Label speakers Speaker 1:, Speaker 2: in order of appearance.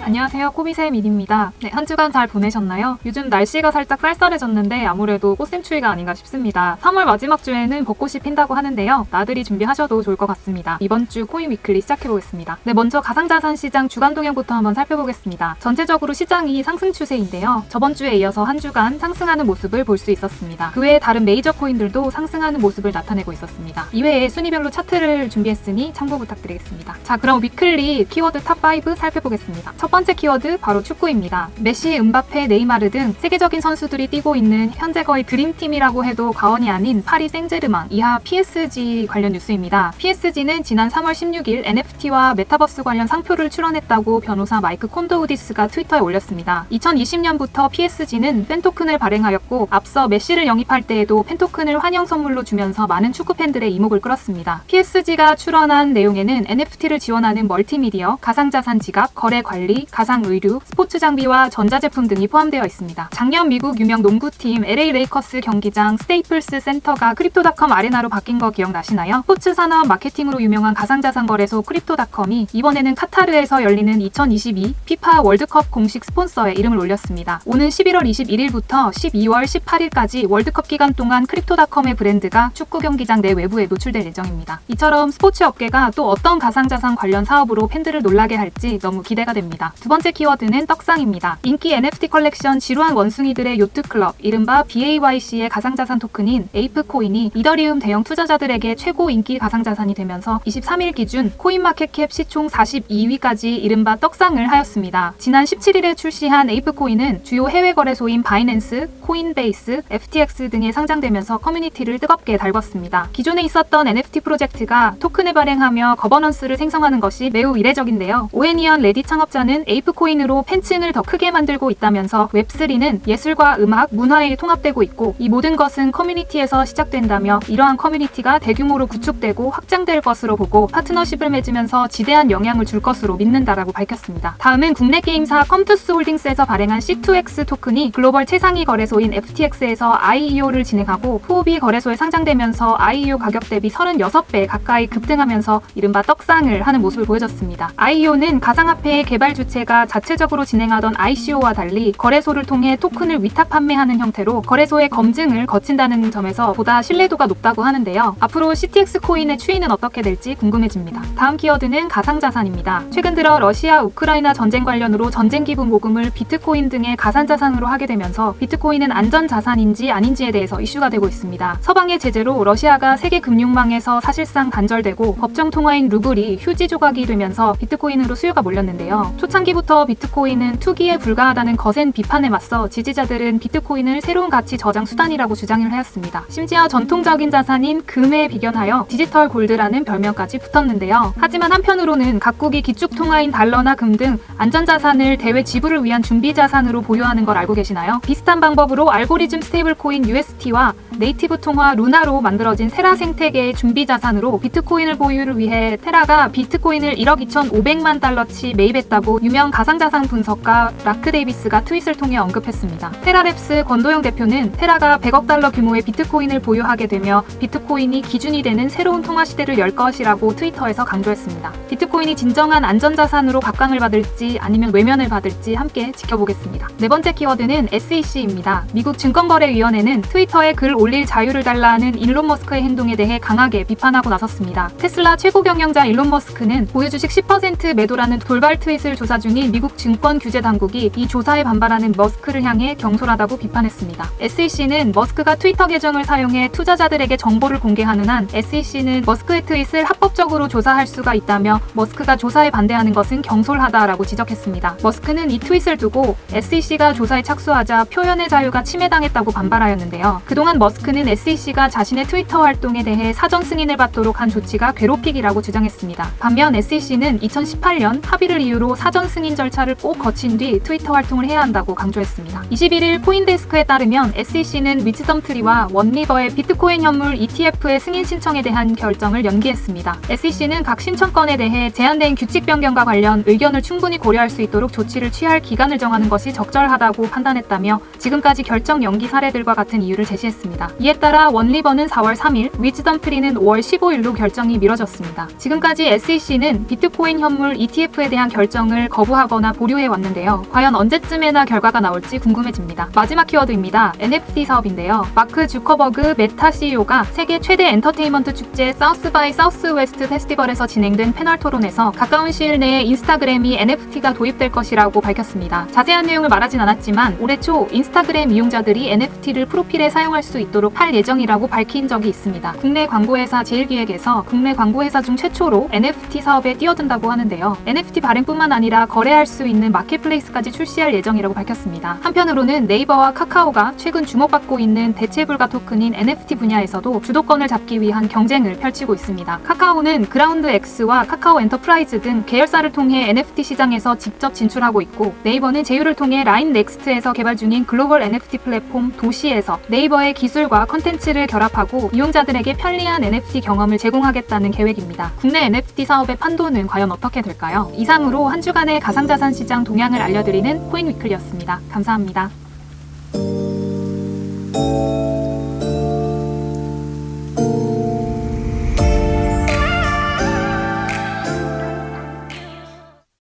Speaker 1: 안녕하세요. 코비새 민입니다. 네, 한 주간 잘 보내셨나요? 요즘 날씨가 살짝 쌀쌀해졌는데 아무래도 꽃샘추위가 아닌가 싶습니다. 3월 마지막 주에는 벚꽃이 핀다고 하는데요. 나들이 준비하셔도 좋을 것 같습니다. 이번 주 코인 위클리 시작해보겠습니다. 네, 먼저 가상자산 시장 주간 동향부터 한번 살펴보겠습니다. 전체적으로 시장이 상승 추세인데요. 저번 주에 이어서 한 주간 상승하는 모습을 볼 수 있었습니다. 그 외에 다른 메이저 코인들도 상승하는 모습을 나타내고 있었습니다. 이외에 순위별로 차트를 준비했으니 참고 부탁드리겠습니다. 자, 그럼 위클리 키워드 탑5 살펴보겠습니다. 첫 번째 키워드 바로 축구입니다. 메시, 음바페, 네이마르 등 세계적인 선수들이 뛰고 있는 현재 거의 드림팀이라고 해도 과언이 아닌 파리 생제르맹 이하 PSG 관련 뉴스입니다. PSG는 지난 3월 16일 NFT와 메타버스 관련 상표를 출원했다고 변호사 마이크 콘도우디스가 트위터에 올렸습니다. 2020년부터 PSG는 팬토큰을 발행하였고 앞서 메시를 영입할 때에도 팬토큰을 환영 선물로 주면서 많은 축구 팬들의 이목을 끌었습니다. PSG가 출원한 내용에는 NFT를 지원하는 멀티미디어, 가상자산 지갑, 거래 관리, 가상의류, 스포츠 장비와 전자제품 등이 포함되어 있습니다. 작년 미국 유명 농구팀 LA 레이커스 경기장 스테이플스 센터가 크립토닷컴 아레나로 바뀐 거 기억나시나요? 스포츠 산업 마케팅으로 유명한 가상자산 거래소 크립토닷컴이 이번에는 카타르에서 열리는 2022 피파 월드컵 공식 스폰서에 이름을 올렸습니다. 오는 11월 21일부터 12월 18일까지 월드컵 기간 동안 크립토닷컴의 브랜드가 축구 경기장 내 외부에 노출될 예정입니다. 이처럼 스포츠 업계가 또 어떤 가상자산 관련 사업으로 팬들을 놀라게 할지 너무 기대가 됩니다. 두 번째 키워드는 떡상입니다. 인기 NFT 컬렉션 지루한 원숭이들의 요트클럽, 이른바 BAYC의 가상자산 토큰인 에이프코인이 이더리움 대형 투자자들에게 최고 인기 가상자산이 되면서 23일 기준 코인마켓캡 시총 42위까지 이른바 떡상을 하였습니다. 지난 17일에 출시한 에이프코인은 주요 해외 거래소인 바이낸스, 코인베이스, FTX 등에 상장되면서 커뮤니티를 뜨겁게 달궜습니다. 기존에 있었던 NFT 프로젝트가 토큰을 발행하며 거버넌스를 생성하는 것이 매우 이례적인데요. 오해니언 레디 창업자는 에이프코인으로 팬층을 더 크게 만들고 있다면서 웹3는 예술과 음악, 문화에 통합되고 있고 이 모든 것은 커뮤니티에서 시작된다며 이러한 커뮤니티가 대규모로 구축되고 확장될 것으로 보고 파트너십을 맺으면서 지대한 영향을 줄 것으로 믿는다라고 밝혔습니다. 다음은 국내 게임사 컴투스 홀딩스에서 발행한 C2X 토큰이 글로벌 최상위 거래소인 FTX에서 IEO를 진행하고 후오비 거래소에 상장되면서 IEO 가격 대비 36배 가까이 급등하면서 이른바 떡상을 하는 모습을 보여줬습니다. IEO는 가상화폐의 개발 주체가 자체적으로 진행하던 ICO와 달리 거래소를 통해 토큰을 위탁 판매하는 형태로 거래소의 검증을 거친다는 점에서 보다 신뢰도가 높다고 하는데요. 앞으로 CTX 코인의 추이는 어떻게 될지 궁금해집니다. 다음 키워드는 가상자산입니다. 최근 들어 러시아, 우크라이나 전쟁 관련으로 전쟁 기부 모금을 비트코인 등의 가상자산으로 하게 되면서 비트코인은 안전자산인지 아닌지에 대해서 이슈가 되고 있습니다. 서방의 제재로 러시아가 세계 금융망에서 사실상 단절되고 법정 통화인 루블이 휴지 조각이 되면서 비트코인으로 수요가 몰렸는데요. 초창기부터 비트코인은 투기에 불과하다는 거센 비판에 맞서 지지자들은 비트코인을 새로운 가치 저장 수단이라고 주장을 하였습니다. 심지어 전통적인 자산인 금에 비견하여 디지털 골드라는 별명까지 붙었는데요. 하지만 한편으로는 각국이 기축통화인 달러나 금 등 안전자산을 대외 지불을 위한 준비자산으로 보유하는 걸 알고 계시나요? 비슷한 방법으로 알고리즘 스테이블코인 UST와 네이티브 통화 루나로 만들어진 세라 생태계의 준비자산으로 비트코인을 보유를 위해 테라가 비트코인을 1억 2,500만 달러치 매입했다고 유명 가상자산 분석가 라크 데이비스가 트윗을 통해 언급했습니다. 테라랩스 권도영 대표는 테라가 100억 달러 규모의 비트코인을 보유하게 되며 비트코인이 기준이 되는 새로운 통화 시대를 열 것이라고 트위터에서 강조했습니다. 비트코인이 진정한 안전자산으로 각광을 받을지 아니면 외면을 받을지 함께 지켜보겠습니다. 네 번째 키워드는 SEC입니다. 미국 증권거래위원회는 트위터에 글 올릴 자유를 달라하는 일론 머스크의 행동에 대해 강하게 비판하고 나섰습니다. 테슬라 최고 경영자 일론 머스크는 보유 주식 10% 매도라는 돌발 트윗을 조사 중인 미국 증권 규제 당국이 이 조사에 반발하는 머스크를 향해 경솔하다고 비판했습니다. SEC는 머스크가 트위터 계정을 사용해 투자자들에게 정보를 공개하는 한 SEC는 머스크의 트윗을 합법적으로 조사할 수가 있다며 머스크가 조사에 반대하는 것은 경솔하다라고 지적했습니다. 머스크는 이 트윗을 두고 SEC가 조사에 착수하자 표현의 자유가 침해당했다고 반발하였는데요. 그동안 머스크는 SEC가 자신의 트위터 활동에 대해 사전 승인을 받도록 한 조치가 괴롭히기라고 주장했습니다. 반면 SEC는 2018년 합의를 이유로 사전 승인 절차를 꼭 거친 뒤 트위터 활동을 해야 한다고 강조했습니다. 21일 코인데스크에 따르면 SEC는 위즈덤트리와 원리버의 비트코인 현물 ETF의 승인 신청에 대한 결정을 연기했습니다. SEC는 각 신청건에 대해 제한된 규칙 변경과 관련 의견을 충분히 고려할 수 있도록 조치를 취할 기간을 정하는 것이 적절하다고 판단했다며 지금까지 결정 연기 사례들과 같은 이유를 제시했습니다. 있습니다. 이에 따라 원리버는 4월 3일, 위즈덤트리는 5월 15일로 결정이 미뤄졌습니다. 지금까지 SEC는 비트코인 현물 ETF에 대한 결정을 거부하거나 보류해 왔는데요. 과연 언제쯤에나 결과가 나올지 궁금해집니다. 마지막 키워드입니다. NFT 사업인데요. 마크 주커버그 메타 CEO가 세계 최대 엔터테인먼트 축제 사우스 바이 사우스 웨스트 페스티벌에서 진행된 패널 토론에서 가까운 시일 내에 인스타그램이 NFT가 도입될 것이라고 밝혔습니다. 자세한 내용을 말하진 않았지만 올해 초 인스타그램 이용자들이 NFT를 프로필에 사용할 수 있도록 할 예정이라고 밝힌 적이 있습니다. 국내 광고회사 제일기획에서 국내 광고회사 중 최초로 NFT 사업에 뛰어든다고 하는데요. NFT 발행뿐만 아니라 거래할 수 있는 마켓플레이스까지 출시할 예정이라고 밝혔습니다. 한편으로는 네이버와 카카오가 최근 주목받고 있는 대체불가 토큰인 NFT 분야에서도 주도권을 잡기 위한 경쟁을 펼치고 있습니다. 카카오는 그라운드 X와 카카오 엔터프라이즈 등 계열사를 통해 NFT 시장에서 직접 진출하고 있고, 네이버는 제휴를 통해 라인 넥스트에서 개발 중인 글로벌 NFT 플랫폼 도시에서 네이버의 기술과 컨텐츠를 결합하고 이용자들에게 편리한 NFT 경험을 제공하겠다는 계획입니다. 국내 NFT 사업의 판도는 과연 어떻게 될까요? 이상으로 한 주간의 가상자산 시장 동향을 알려드리는 코인위클리였습니다. 감사합니다.